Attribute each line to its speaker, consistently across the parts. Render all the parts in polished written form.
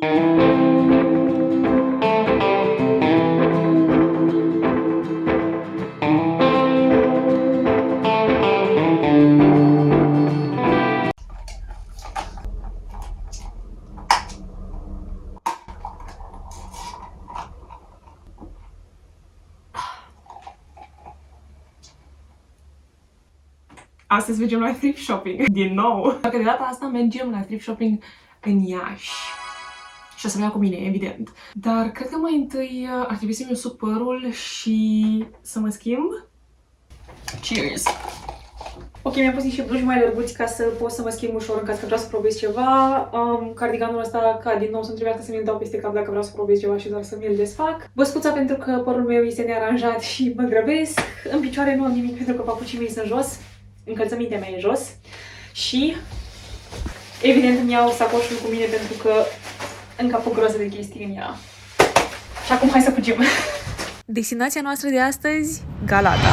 Speaker 1: Astăzi mergem la thrift shopping. Din nou. Dacă de data asta mergem la thrift shopping în Iași. Și o să-mi iau cu mine, evident. Dar cred că mai întâi ar trebui să-mi usuc părul și să mă schimb. Cheers! Ok, mi-am pus niște blugi mai lărguți ca să pot să mă schimb ușor în caz că vreau să probez ceva. Cardiganul ăsta, ca din nou să-mi trebuiască să mi-l dau peste cap dacă vreau să probez ceva și doar să mi-l desfac. Băscuța pentru că părul meu este nearanjat și mă grăbesc. În picioare nu am nimic pentru că papucii mei sunt jos. Încălțămintea mea e jos. Și, evident, îmi iau sacoșul cu mine pentru că încap o groază de chestii în ea. Și acum hai să fugim. Destinația noastră de astăzi, Galata.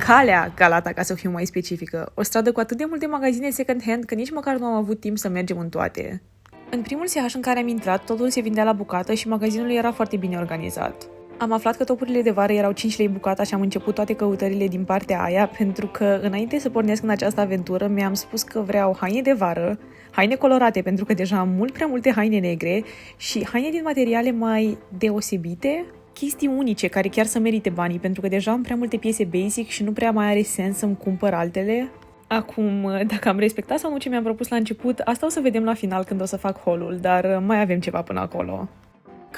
Speaker 1: Calea Galata, ca să fiu mai specifică. O stradă cu atât de multe magazine second-hand că nici măcar nu am avut timp să mergem în toate. În primul SH în care am intrat, totul se vindea la bucată și magazinul era foarte bine organizat. Am aflat că topurile de vară erau 5 lei bucata și am început toate căutările din partea aia, pentru că înainte să pornesc în această aventură mi-am spus că vreau haine de vară, haine colorate pentru că deja am mult prea multe haine negre și haine din materiale mai deosebite, chestii unice care chiar să merite banii, pentru că deja am prea multe piese basic și nu prea mai are sens să-mi cumpăr altele. Acum, dacă am respectat sau nu ce mi-am propus la început, asta o să vedem la final când o să fac haul-ul, dar mai avem ceva până acolo.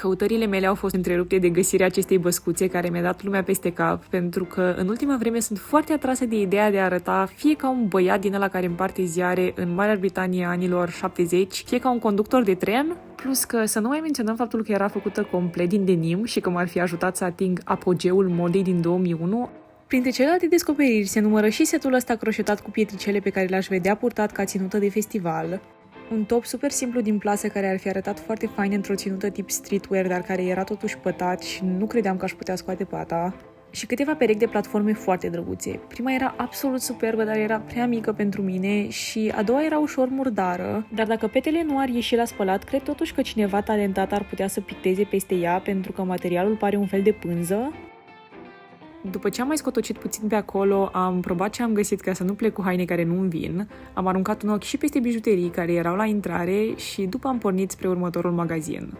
Speaker 1: Căutările mele au fost întrerupte de găsirea acestei băscuțe care mi-a dat lumea peste cap, pentru că în ultima vreme sunt foarte atrasă de ideea de a arăta fie ca un băiat din ăla care împarte ziare în Marea Britanie anilor 70, fie ca un conductor de tren, plus că să nu mai menționăm faptul că era făcută complet din denim și că m-ar fi ajutat să ating apogeul modei din 2001. Printre celelalte descoperiri se numără și setul ăsta croșetat cu pietricele pe care l-aș vedea purtat ca ținută de festival, un top super simplu din plasă care ar fi arătat foarte fain într-o ținută tip streetwear, dar care era totuși pătat și nu credeam că aș putea scoate pata. Și câteva perechi de platforme foarte drăguțe. Prima era absolut superbă, dar era prea mică pentru mine și a doua era ușor murdară, dar dacă petele nu ar ieși la spălat, cred totuși că cineva talentat ar putea să picteze peste ea, pentru că materialul pare un fel de pânză. După ce am mai scotocit puțin pe acolo, am probat ce am găsit ca să nu plec cu haine care nu îmi vin, am aruncat un ochi și peste bijuterii care erau la intrare și după am pornit spre următorul magazin.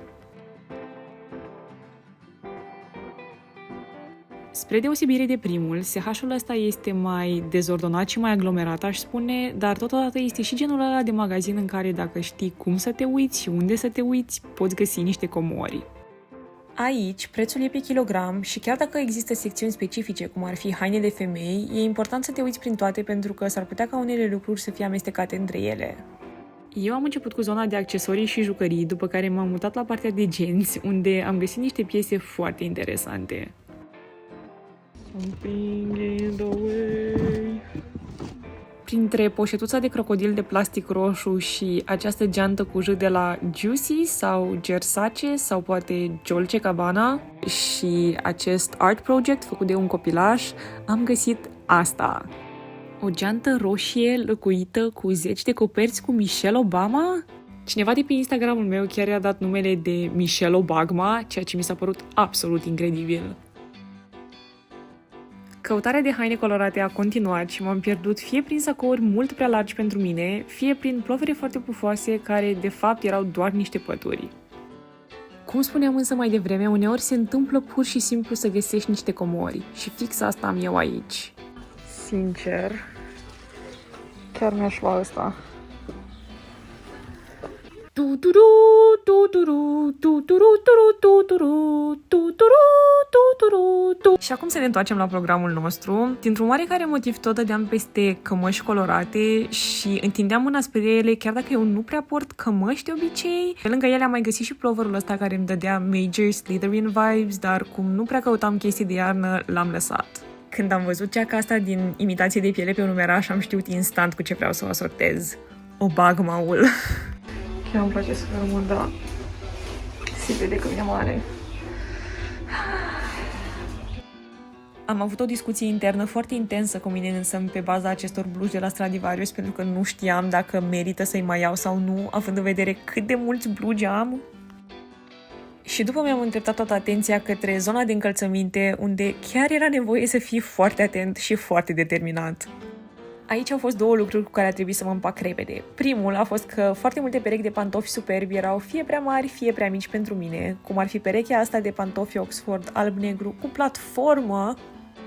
Speaker 1: Spre deosebire de primul, SH-ul ăsta este mai dezordonat și mai aglomerat, aș spune, dar totodată este și genul ăla de magazin în care dacă știi cum să te uiți și unde să te uiți, poți găsi niște comori. Aici, prețul e pe kilogram și chiar dacă există secțiuni specifice, cum ar fi haine de femei, e important să te uiți prin toate pentru că s-ar putea ca unele lucruri să fie amestecate între ele. Eu am început cu zona de accesorii și jucării, după care m-am mutat la partea de genți, unde am găsit niște piese foarte interesante. Something in the way. Printre poșetuța de crocodil de plastic roșu și această geantă cu J de la Juicy sau Versace sau poate Dolce Gabbana și acest art project făcut de un copilaș, am găsit asta. O geantă roșie lăcuită cu 10 de coperți cu Michelle Obama? Cineva de pe Instagramul meu chiar i-a dat numele de Michelle Obama, ceea ce mi s-a părut absolut incredibil. Căutarea de haine colorate a continuat și m-am pierdut fie prin sacouri mult prea largi pentru mine, fie prin plovere foarte pufoase care de fapt erau doar niște pături. Cum spuneam însă mai devreme, uneori se întâmplă pur și simplu să găsești niște comori și fix asta am eu aici. Sincer, chiar mi-aș lua ăsta. Și acum să ne întoarcem la programul nostru. Dintr-un oarecare motiv tot dădeam peste cămăși colorate și întindeam mâna spre ele, chiar dacă eu nu prea port cămăși de obicei. Pe lângă ele am mai găsit și ploverul ăsta care îmi dădea major Slytherin vibes, dar cum nu prea căutam chestii de iarnă, l-am lăsat. Când am văzut ceaca asta din imitație de piele pe un umeraș, am știut instant cu ce vreau să o asortez. O bagmaul. Chiar îmi place super mult, dar se vede că e mare. Am avut o discuție internă foarte intensă cu mine însă pe baza acestor blugi de la Stradivarius, pentru că nu știam dacă merită să-i mai iau sau nu, având în vedere cât de mulți blugi am.
Speaker 2: Și după mi-am îndreptat toată atenția către zona de încălțăminte, unde chiar era nevoie să fii foarte atent și foarte determinat. Aici au fost două lucruri cu care a trebuit să mă împac repede. Primul a fost că foarte multe perechi de pantofi superbi erau fie prea mari, fie prea mici pentru mine, cum ar fi perechea asta de pantofi Oxford alb-negru cu platformă.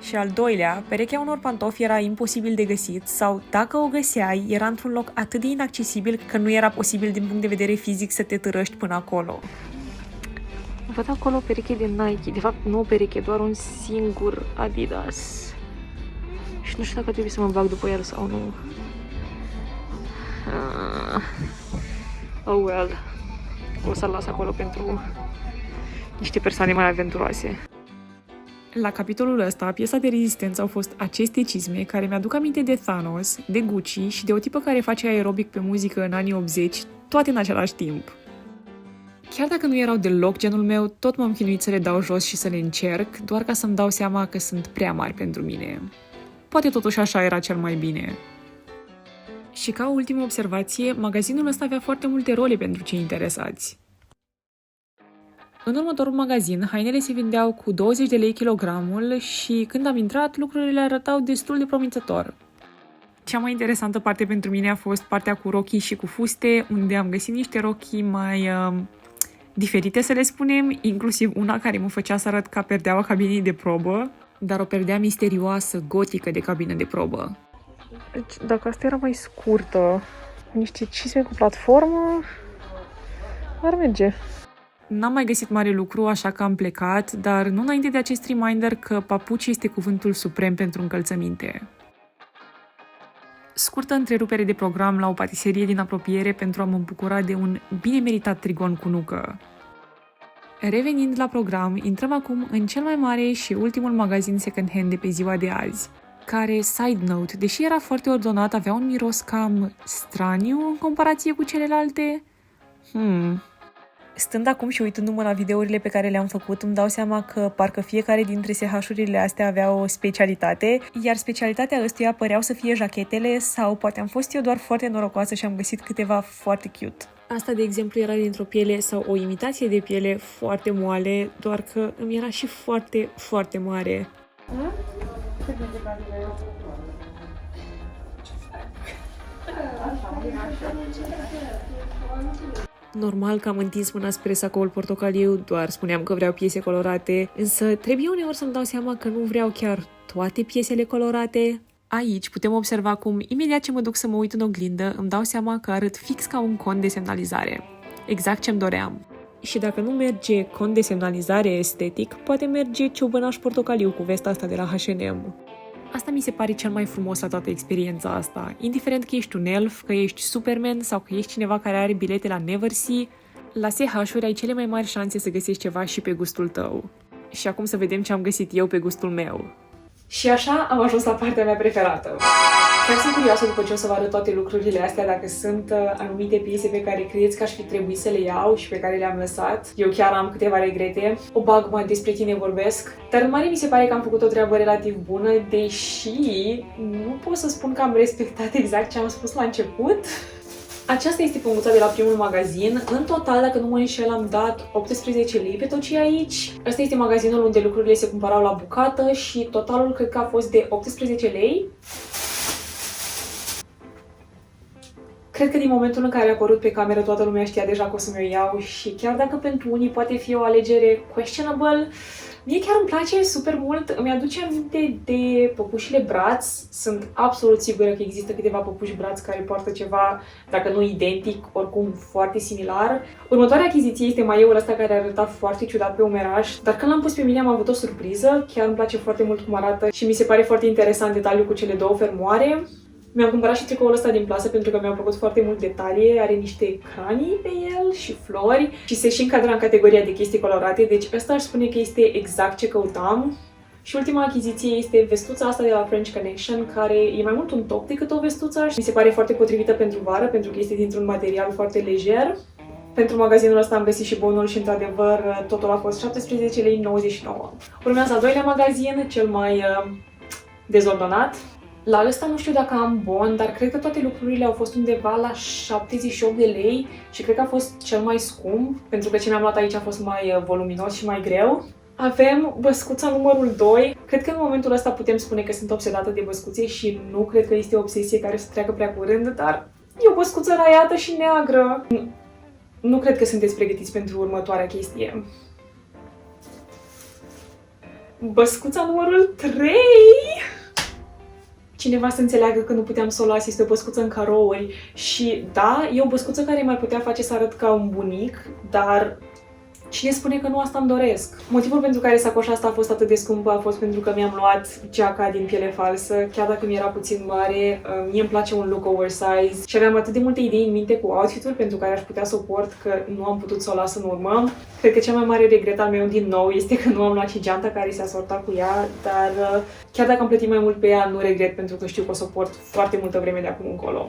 Speaker 2: Și al doilea, perechea unor pantofi era imposibil de găsit sau, dacă o găseai, era într-un loc atât de inaccesibil că nu era posibil din punct de vedere fizic să te târăști până acolo. Văd acolo o pereche de Nike, de fapt nu o pereche, doar un singur Adidas. Și nu știu dacă trebuie să mă bag după el sau nu. Oh well. O să-l las acolo pentru niște persoane mai aventuroase. La capitolul ăsta, piesa de rezistență au fost aceste cizme care mi-aduc aminte de Thanos, de Gucci și de o tipă care face aerobic pe muzică în anii 80, toate în același timp. Chiar dacă nu erau deloc genul meu, tot m-am chinuit să le dau jos și să le încerc, doar ca să-mi dau seama că sunt prea mari pentru mine. Poate totuși așa era cel mai bine. Și ca ultimă observație, magazinul ăsta avea foarte multe role pentru cei interesați. În următorul magazin, hainele se vindeau cu 20 de lei kilogramul și când am intrat, lucrurile arătau destul de promițător. Cea mai interesantă parte pentru mine a fost partea cu rochii și cu fuste, unde am găsit niște rochii mai diferite, să le spunem, inclusiv una care mă făcea să arăt ca perdeaua cabinei de probă, dar o perdea misterioasă, gotică de cabină de probă. Deci, dacă asta era mai scurtă, niște cizme cu platformă, ar merge. N-am mai găsit mare lucru, așa că am plecat, dar nu înainte de acest reminder că papuci este cuvântul suprem pentru încălțăminte. Scurtă întrerupere de program la o patiserie din apropiere pentru a mă bucura de un bine meritat trigon cu nucă. Revenind la program, intrăm acum în cel mai mare și ultimul magazin second-hand de pe ziua de azi, care, side note, deși era foarte ordonat, avea un miros cam straniu în comparație cu celelalte. Stând acum și uitându-mă la videourile pe care le-am făcut, îmi dau seama că parcă fiecare dintre SH-urile astea avea o specialitate, iar specialitatea ăstuia păreau să fie jachetele sau poate am fost eu doar foarte norocoasă și am găsit câteva foarte cute. Asta, de exemplu, era dintr-o piele sau o imitație de piele foarte moale, doar că îmi era și foarte, foarte mare. Normal că am întins mâna spre sacoul portocaliu, doar spuneam că vreau piese colorate, însă trebuie uneori să-mi dau seama că nu vreau chiar toate piesele colorate. Aici putem observa cum, imediat ce mă duc să mă uit în oglindă, îmi dau seama că arăt fix ca un cont de semnalizare. Exact ce-mi doream. Și dacă nu merge cont de semnalizare estetic, poate merge ciobănaș portocaliu cu vesta asta de la H&M. Asta mi se pare cel mai frumos la toată experiența asta. Indiferent că ești un elf, că ești Superman sau că ești cineva care are bilete la Neversea, la SH-uri ai cele mai mari șanse să găsești ceva și pe gustul tău. Și acum să vedem ce am găsit eu pe gustul meu. Și așa am ajuns la partea mea preferată. Chiar sunt curioasă după ce o să vă arăt toate lucrurile astea, dacă sunt anumite piese pe care credeți că aș fi trebuit să le iau și pe care le-am lăsat. Eu chiar am câteva regrete. O bagmă, despre tine vorbesc. Dar în mare mi se pare că am făcut o treabă relativ bună, deși nu pot să spun că am respectat exact ce am spus la început. Aceasta este punguța de la primul magazin. În total, dacă nu mă înșel, am dat 18 lei pe tot ce e aici. Ăsta este magazinul unde lucrurile se cumpărau la bucată și totalul cred că a fost de 18 lei. Cred că din momentul în care a apărut pe cameră, toată lumea știa deja că o să mi-o iau și chiar dacă pentru unii poate fi o alegere questionable, mie chiar îmi place super mult. Îmi aduce aminte de păpușile Bratz. Sunt absolut sigură că există câteva păpuși Bratz care poartă ceva, dacă nu identic, oricum foarte similar. Următoarea achiziție este maioul ăsta care arăta foarte ciudat pe umeraș, dar când l-am pus pe mine am avut o surpriză. Chiar îmi place foarte mult cum arată și mi se pare foarte interesant detaliul cu cele două fermoare. Mi-am cumpărat și tricoul ăsta din plasă pentru că mi-au plăcut foarte mult detalii, are niște cranii pe el și flori și se și încadra în categoria de chestii colorate, deci ăsta aș spune că este exact ce căutam. Și ultima achiziție este vestuța asta de la French Connection, care e mai mult un top decât o vestuță și mi se pare foarte potrivită pentru vară, pentru că este dintr-un material foarte lejer. Pentru magazinul ăsta am găsit și bonul și, într-adevăr, totul a fost 17,99 lei. Urmează al doilea magazin, cel mai dezordonat.
Speaker 1: La ăsta nu știu dacă am bon, dar cred că toate lucrurile au fost undeva la 78 de lei și cred că a fost cel mai scump, pentru că ce mi-am luat aici a fost mai voluminos și mai greu. Avem băscuța numărul 2. Cred că în momentul ăsta putem spune că sunt obsedată de băscuțe și nu cred că este o obsesie care să treacă prea curând, dar e o băscuță raiată și neagră. Nu cred că sunteți pregătiți pentru următoarea chestie. Băscuța numărul 3! Cineva să înțeleagă că nu puteam să o las, este o băscuță în carouri și da, e o băscuță care m-ar putea face să arăt ca un bunic, dar cine spune că nu asta îmi doresc? Motivul pentru care sacoșa asta a fost atât de scumpă a fost pentru că mi-am luat geaca din piele falsă, chiar dacă mi era puțin mare, mie îmi place un look oversize și aveam atât de multe idei în minte cu outfit-uri pentru care aș putea să o port că nu am putut să o las în urmă. Cred că cea mai mare regret al meu din nou este că nu am luat și geanta care se asorta cu ea, dar chiar dacă am plătit mai mult pe ea, nu regret pentru că știu că o să o port foarte multă vreme de acum încolo.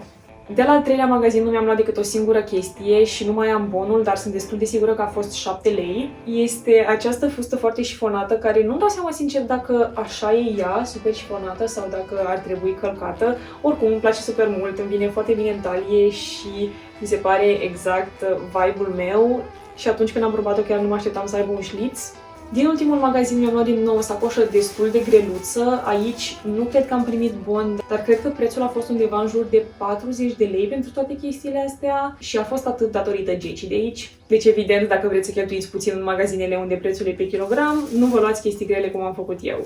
Speaker 1: De la al treilea magazin nu mi-am luat decât o singură chestie și nu mai am bonul, dar sunt destul de sigură că a fost 7 lei. Este această fustă foarte șifonată, care nu-mi dau seama sincer dacă așa e ea, super șifonată, sau dacă ar trebui călcată. Oricum îmi place super mult, îmi vine foarte bine în talie și mi se pare exact vibe-ul meu. Și atunci când am probat-o chiar nu mă așteptam să aibă un șliț. Din ultimul magazin mi-am luat din nou o sacoșă destul de greluță. Aici nu cred că am primit bon, dar cred că prețul a fost undeva în jur de 40 de lei pentru toate chestiile astea și a fost atât datorită gecii de aici. Deci evident, dacă vreți să cheltuiți puțin în magazinele unde prețul e pe kilogram, nu vă luați chestii grele cum am făcut eu.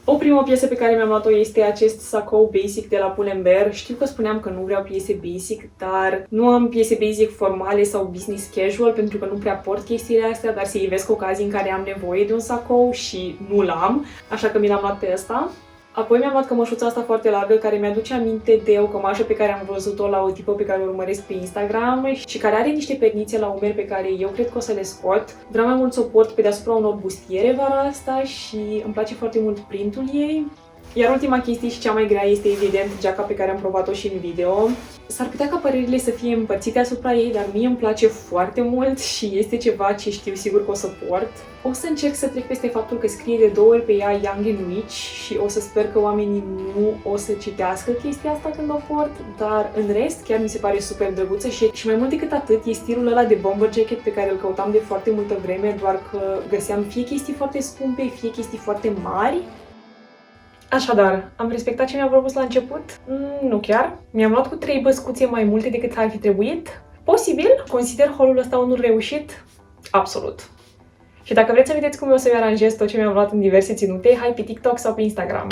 Speaker 1: O primă piesă pe care mi-am luat-o este acest sacou basic de la Pull&Bear. Știu că spuneam că nu vreau piese basic, dar nu am piese basic formale sau business casual pentru că nu prea port chestiile astea, dar se ivesc ocazii în care am nevoie de un sacou și nu l-am, așa că mi l-am luat pe ăsta. Apoi mi-am luat cămășuța asta foarte largă care mi-aduce aminte de o cămașă pe care am văzut-o la o tipă pe care o urmăresc pe Instagram și care are niște pernițe la umeri pe care eu cred că o să le scot. Vreau mai mult să o port pe deasupra unor bustiere vara asta și îmi place foarte mult printul ei. Iar ultima chestie și cea mai grea este evident geaca pe care am provat-o și în video. S-ar putea ca părerile să fie împărțite asupra ei, dar mie îmi place foarte mult și este ceva ce știu sigur că o să port. O să încerc să trec peste faptul că scrie de 2 ori pe ea Young and Rich și o să sper că oamenii nu o să citească chestia asta când o port, dar în rest chiar mi se pare super drăguță și mai mult decât atât e stilul ăla de bomber jacket pe care îl căutam de foarte multă vreme, doar că găseam fie chestii foarte scumpe, fie chestii foarte mari. Așadar, am respectat ce mi-am propus la început? Nu chiar. Mi-am luat cu 3 băscuțe mai multe decât ar fi trebuit? Posibil. Consider haul ăsta unul reușit? Absolut. Și dacă vreți să vedeți cum eu o să-mi aranjez tot ce mi-am luat în diverse ținute, hai pe TikTok sau pe Instagram.